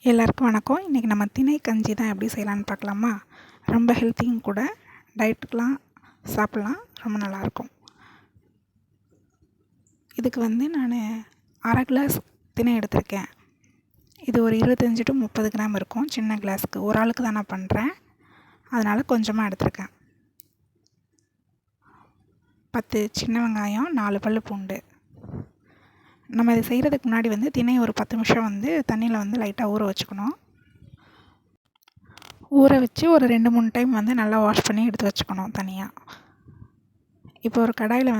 எல்லாருக்கும் வணக்கம். இன்றைக்கி நம்ம திணை கஞ்சி தான் எப்படி செய்யலான்னு பார்க்கலாமா? ரொம்ப ஹெல்த்தியும் கூட, டயட்டுக்கெலாம் சாப்பிட்லாம், ரொம்ப நல்லாயிருக்கும். இதுக்கு நான் அரை கிளாஸ் திணை எடுத்திருக்கேன். இது ஒரு 25 to 30 கிராம் இருக்கும். சின்ன கிளாஸுக்கு ஒரு ஆளுக்கு தான் நான் பண்ணுறேன், அதனால் கொஞ்சமாக எடுத்திருக்கேன். 10 சின்ன வெங்காயம், 4 பல் பூண்டு. நம்ம இது செய்கிறதுக்கு முன்னாடி திணை ஒரு 10 நிமிஷம் தண்ணியில் லைட்டாக ஊற வச்சுக்கணும். ஊற வச்சு ஒரு 2-3 டைம் நல்லா வாஷ் பண்ணி எடுத்து வச்சுக்கணும் தனியாக. இப்போ ஒரு கடாயில்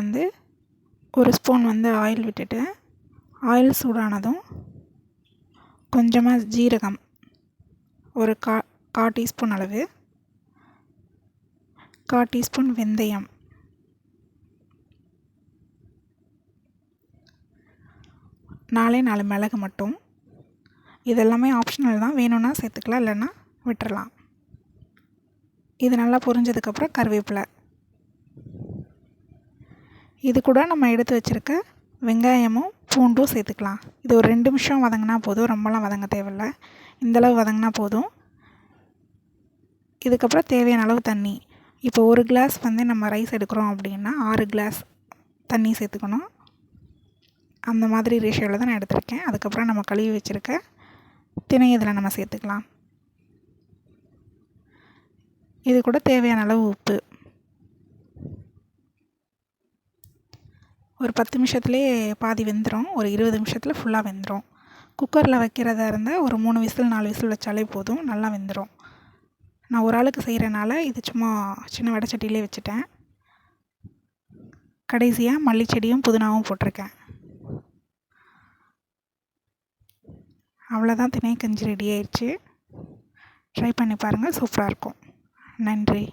ஒரு ஸ்பூன் ஆயில் விட்டுட்டு, ஆயில் சூடானதும் கொஞ்சமாக ஜீரகம், ஒரு கால் டீஸ்பூன் அளவு, 1/4 டீஸ்பூன் வெந்தயம், நாலே 4 மிளகு மட்டும். இதெல்லாமே ஆப்ஷனல் தான், வேணும்னா சேர்த்துக்கலாம், இல்லைன்னா விட்டுறலாம். இது நல்லா பொரிஞ்சதுக்கப்புறம் கருவேப்பிலை. இது கூட நம்ம எடுத்து வச்சுருக்க வெங்காயமும் பூண்டும் சேர்த்துக்கலாம். இது ஒரு 2 நிமிஷம் வதங்கினா போதும், ரொம்பலாம் வதங்க தேவையில்லை. இந்தளவு வதங்கினா போதும். இதுக்கப்புறம் தேவையான அளவு தண்ணி. இப்போ ஒரு கிளாஸ் நம்ம ரைஸ் எடுக்கிறோம் அப்படின்னா 6 கிளாஸ் தண்ணி சேர்த்துக்கணும். அந்த மாதிரி ரேஷியோவில் தான் நான் எடுத்திருக்கேன். அதுக்கப்புறம் நம்ம கழுவி வச்சுருக்க திணை இதில் நம்ம சேர்த்துக்கலாம். இது கூட தேவையான அளவு உப்பு. ஒரு 10 நிமிஷத்துலேயே பாதி வெந்துடும், ஒரு 20 நிமிஷத்தில் ஃபுல்லாக வெந்துடும். குக்கரில் வைக்கிறதா இருந்தால் ஒரு 3 விசில் 4 விசில் வச்சாலே போதும், நல்லா வெந்துடும். நான் ஒரு ஆளுக்கு செய்கிறனால இது சும்மா சின்ன வடைச்சட்டியிலே வச்சுட்டேன். கடைசியாக மல்லிச்செடியும் புதினாவும் போட்டிருக்கேன். அவ்வளோதான், திணை கஞ்சி ரெடி ஆயிடுச்சு. ட்ரை பண்ணி பாருங்கள், சூப்பராக இருக்கும். நன்றி.